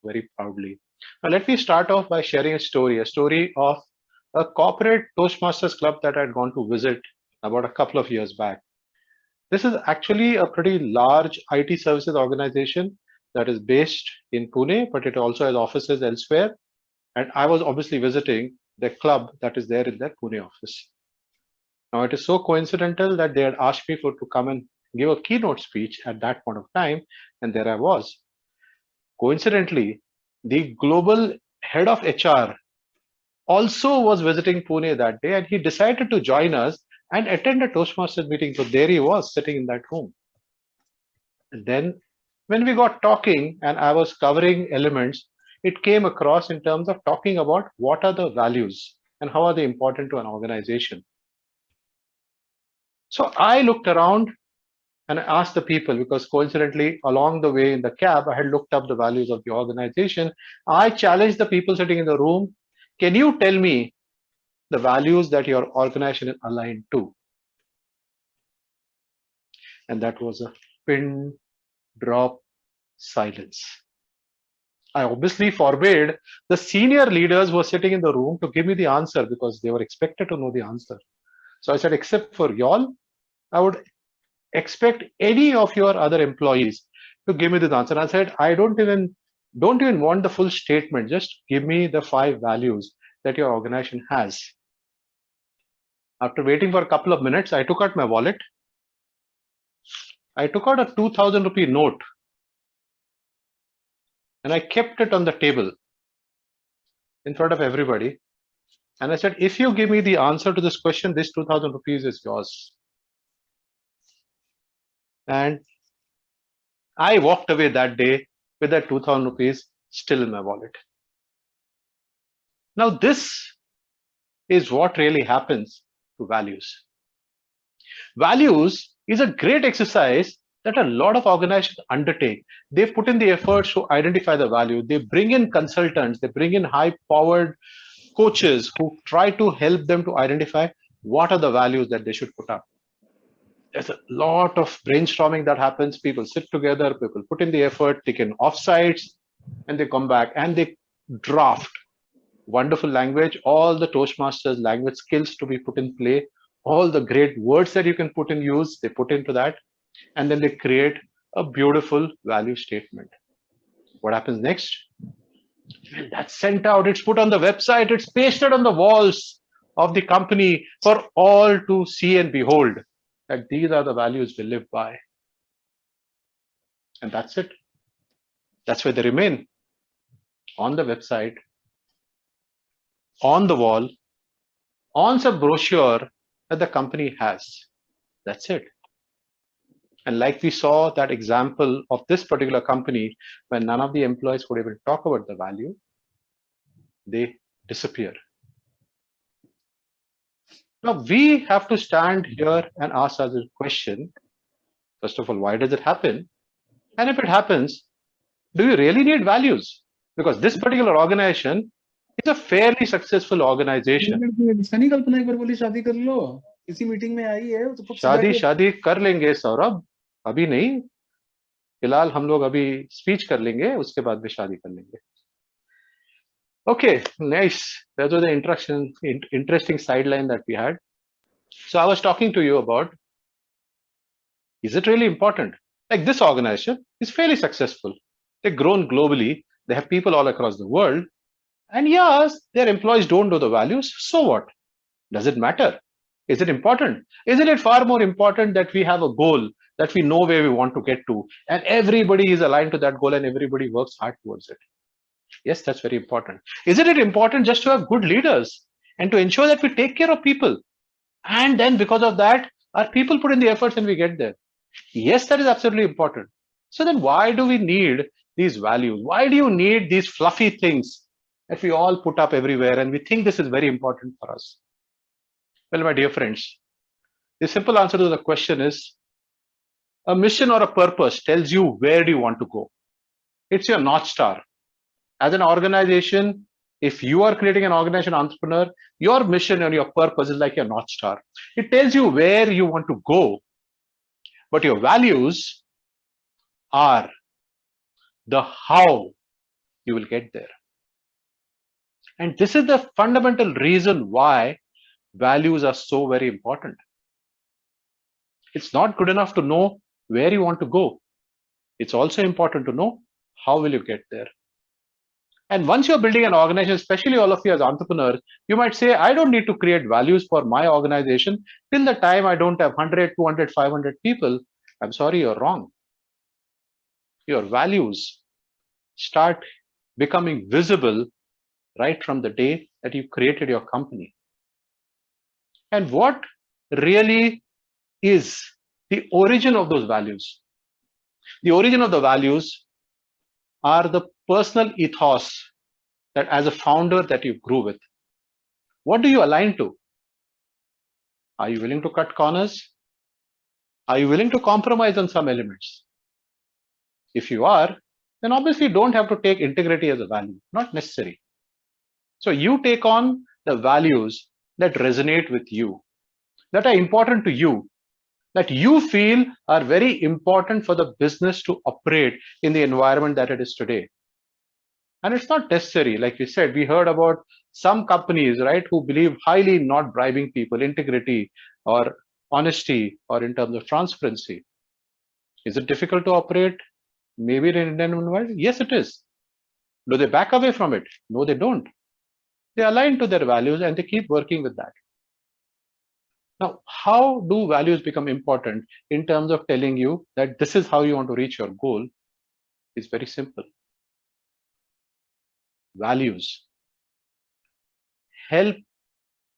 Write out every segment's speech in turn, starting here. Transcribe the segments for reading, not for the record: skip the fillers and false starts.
very proudly. Now, let me start off by sharing a story of a corporate Toastmasters club that I had gone to visit about a couple of years back. This is actually a pretty large IT services organization that is based in Pune, but it also has offices elsewhere. And I was obviously visiting the club that is there in their Pune office. Now, it is so coincidental that they had asked me to come and give a keynote speech at that point of time, and there I was. Coincidentally, the global head of HR also was visiting Pune that day, and he decided to join us and attend a Toastmasters meeting. So there he was sitting in that room. And then when we got talking and I was covering elements, it came across in terms of talking about what are the values and how are they important to an organization. So I looked around and I asked the people, because coincidentally along the way in the cab, I had looked up the values of the organization. I challenged the people sitting in the room, can you tell me the values that your organization is aligned to? And that was a pin drop silence. I obviously forbade the senior leaders who were sitting in the room to give me the answer because they were expected to know the answer. So I said, except for y'all, I would expect any of your other employees to give me this answer. I said, I don't even want the full statement. Just give me the 5 values that your organization has. After waiting for a couple of minutes, I took out my wallet. I took out a 2,000 rupee note and I kept it on the table in front of everybody. And I said, if you give me the answer to this question, this 2,000 rupees is yours. And I walked away that day with that 2,000 rupees still in my wallet. Now, this is what really happens to values. Values is a great exercise that a lot of organizations undertake. They put in the efforts to identify the value. They bring in consultants, they bring in high-powered coaches who try to help them to identify what are the values that they should put up. There's a lot of brainstorming that happens. People sit together, people put in the effort, take in offsites, and they come back and they draft wonderful language, all the Toastmasters language skills to be put in play, all the great words that you can put in use, they put into that, and then they create a beautiful value statement. What happens next? When that's sent out, it's put on the website, it's pasted on the walls of the company for all to see and behold that these are the values we live by. And that's it. That's where they remain, on the website, on the wall, on some brochure that the company has. That's it. And like we saw that example of this particular company, when none of the employees could even talk about the value, they disappear. Now we have to stand here and ask us a question. First of all, why does it happen? And if it happens, do you really need values? Because this particular organization is a fairly successful organization. शादी कर लेंगे सौरभ, अभी नहीं, फिलहाल हम लोग अभी speech कर लेंगे, उसके बाद भी शादी कर लेंगे. Okay, nice. That was the interesting sideline that we had. So I was talking to you about, is it really important? Like, this organization is fairly successful. They've grown globally. They have people all across the world. And yes, their employees don't know the values. So what? Does it matter? Is it important? Isn't it far more important that we have a goal, that we know where we want to get to, and everybody is aligned to that goal and everybody works hard towards it? Yes, that's very important. Isn't it important just to have good leaders and to ensure that we take care of people? And then because of that, our people put in the efforts and we get there. Yes, that is absolutely important. So then why do we need these values? Why do you need these fluffy things that we all put up everywhere and we think this is very important for us? Well, my dear friends, the simple answer to the question is, a mission or a purpose tells you where do you want to go. It's your North Star. As an organization, if you are creating an organization entrepreneur, your mission and your purpose is like your North Star. It tells you where you want to go, but your values are the how you will get there. And this is the fundamental reason why values are so very important. It's not good enough to know where you want to go. It's also important to know how will you get there. And once you're building an organization, especially all of you as entrepreneurs, you might say, I don't need to create values for my organization till the time I don't have 100, 200, 500 people. I'm sorry, you're wrong. Your values start becoming visible right from the day that you created your company. And what really is the origin of those values? The origin of the values are the personal ethos that as a founder that you grew with. What do you align to? Are you willing to cut corners? Are you willing to compromise on some elements? If you are, then obviously you don't have to take integrity as a value, not necessary. So you take on the values that resonate with you, that are important to you, that you feel are very important for the business to operate in the environment that it is today. And it's not necessary, like we said, we heard about some companies, right, who believe highly in not bribing people, integrity or honesty, or in terms of transparency. Is it difficult to operate? Maybe in an Indian environment? Yes, it is. Do they back away from it? No, they don't. They align to their values and they keep working with that. Now, how do values become important in terms of telling you that this is how you want to reach your goal? It's very simple. Values help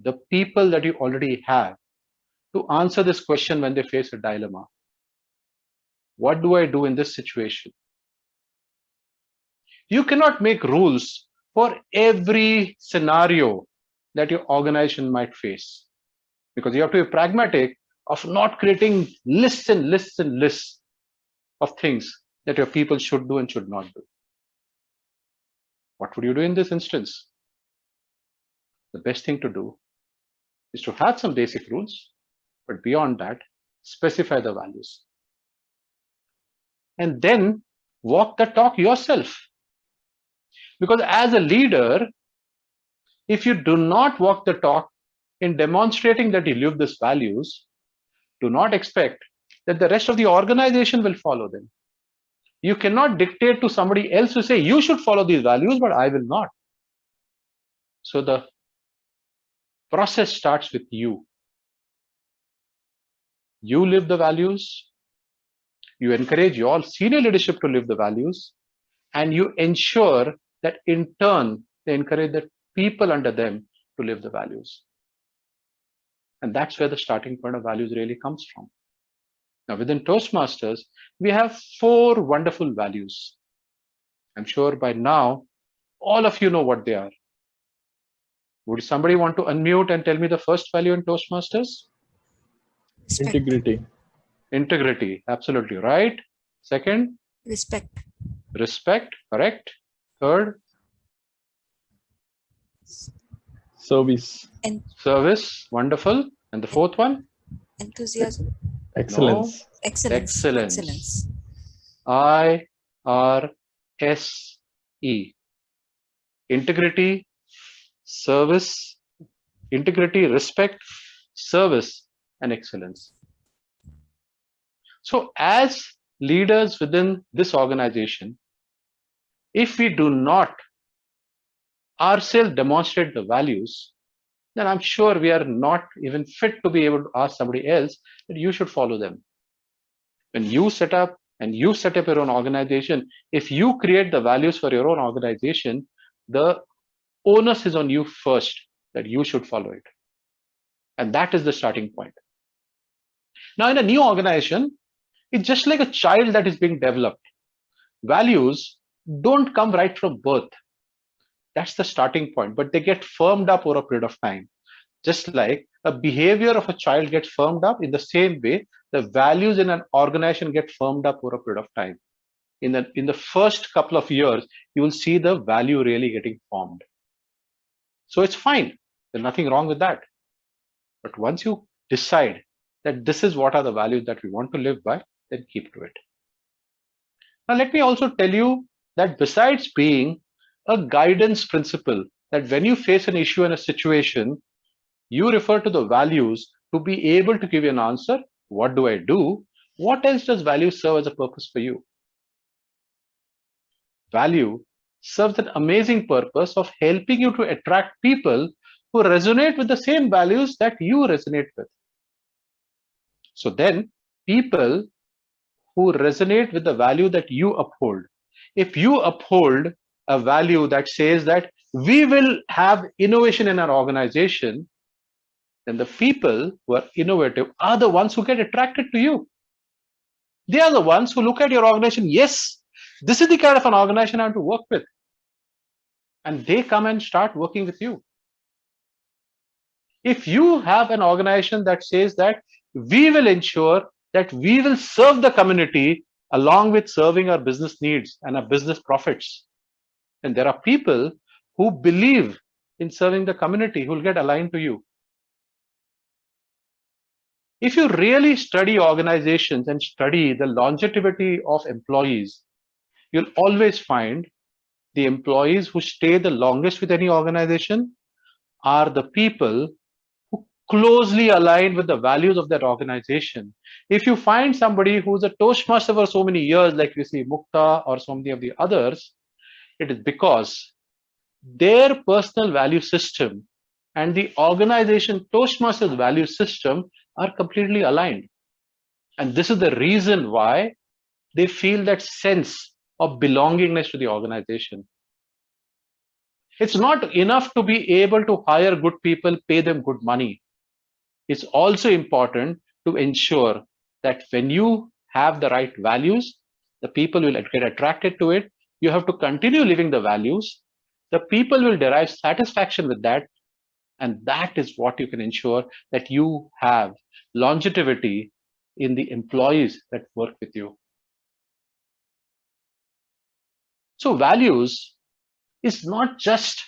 the people that you already have to answer this question when they face a dilemma. What do I do in this situation? You cannot make rules for every scenario that your organization might face, because you have to be pragmatic of not creating lists and lists and lists of things that your people should do and should not do. What would you do in this instance? The best thing to do is to have some basic rules, but beyond that, specify the values. And then walk the talk yourself. Because as a leader, if you do not walk the talk in demonstrating that you live these values, do not expect that the rest of the organization will follow them. You cannot dictate to somebody else to say, you should follow these values, but I will not. So the process starts with you. You live the values, you encourage your senior leadership to live the values, and you ensure that in turn, they encourage the people under them to live the values. And that's where the starting point of values really comes from. Now, within Toastmasters, we have 4 wonderful values. I'm sure by now, all of you know what they are. Would somebody want to unmute and tell me the first value in Toastmasters? Respect. Integrity. Integrity, absolutely right. Second? Respect. Respect, correct. Third? Service. Service, wonderful. And the fourth one? Enthusiasm. Excellence. No. Excellence. Excellence. Excellence. IRSE. Integrity, service, integrity, respect, service, and excellence. So as leaders within this organization, if we do not ourselves demonstrate the values, then I'm sure we are not even fit to be able to ask somebody else that you should follow them. When you set up your own organization, if you create the values for your own organization, the onus is on you first, that you should follow it. And that is the starting point. Now, in a new organization, it's just like a child that is being developed. Values don't come right from birth. That's the starting point, but they get firmed up over a period of time. Just like a behavior of a child gets firmed up, in the same way, the values in an organization get firmed up over a period of time. In the first couple of years, you will see the value really getting formed. So it's fine. There's nothing wrong with that. But once you decide that this is what are the values that we want to live by, then keep to it. Now, let me also tell you that besides being a guidance principle that when you face an issue and a situation, you refer to the values to be able to give you an answer. What do I do? What else does value serve as a purpose for you? Value serves an amazing purpose of helping you to attract people who resonate with the same values that you resonate with. So then, people who resonate with the value that you uphold. If you uphold a value that says that we will have innovation in our organization, then the people who are innovative are the ones who get attracted to you. They are the ones who look at your organization. Yes, this is the kind of an organization I want to work with. And they come and start working with you. If you have an organization that says that we will ensure that we will serve the community along with serving our business needs and our business profits, and there are people who believe in serving the community who will get aligned to you. If you really study organizations and study the longevity of employees, you'll always find the employees who stay the longest with any organization are the people who closely align with the values of that organization. If you find somebody who's a Toastmaster for so many years, like you see Mukta or so many of the others, it is because their personal value system and the organization Toastmasters value system are completely aligned. And this is the reason why they feel that sense of belongingness to the organization. It's not enough to be able to hire good people, pay them good money. It's also important to ensure that when you have the right values, the people will get attracted to it. You have to continue living the values. The people will derive satisfaction with that. And that is what you can ensure that you have longevity in the employees that work with you. So values is not just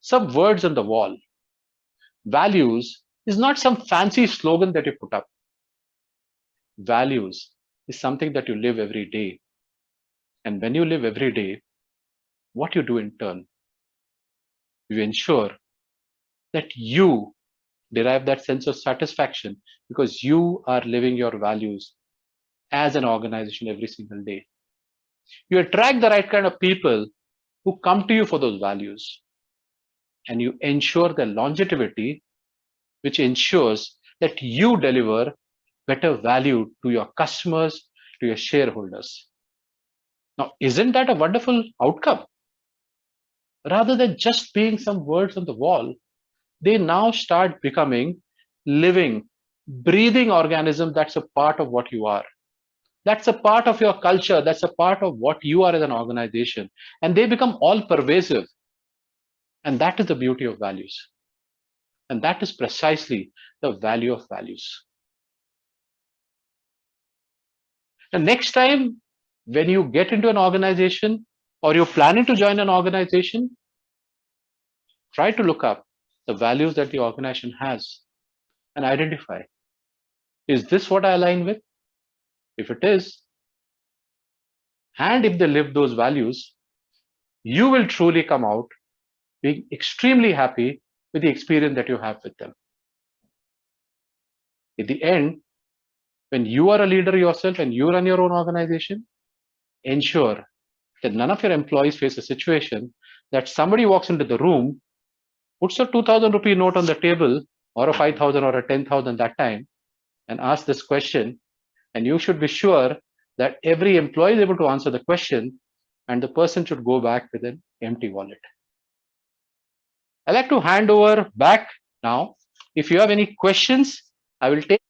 some words on the wall. Values is not some fancy slogan that you put up. Values is something that you live every day. And when you live every day, what you do in turn, you ensure that you derive that sense of satisfaction because you are living your values as an organization every single day. You attract the right kind of people who come to you for those values, and you ensure the longevity, which ensures that you deliver better value to your customers, to your shareholders. Now, isn't that a wonderful outcome? Rather than just being some words on the wall, they now start becoming living, breathing organisms that's a part of what you are. That's a part of your culture. That's a part of what you are as an organization. And they become all pervasive. And that is the beauty of values. And that is precisely the value of values. The next time when you get into an organization or you're planning to join an organization, try to look up the values that the organization has and identify, is this what I align with? If it is, and if they live those values, you will truly come out being extremely happy with the experience that you have with them. In the end, when you are a leader yourself and you run your own organization, ensure that none of your employees face a situation that somebody walks into the room, puts a 2,000 rupee note on the table or a 5,000 or a 10,000 that time and asks this question. And you should be sure that every employee is able to answer the question and the person should go back with an empty wallet. I'd like to hand over back now. If you have any questions, I will take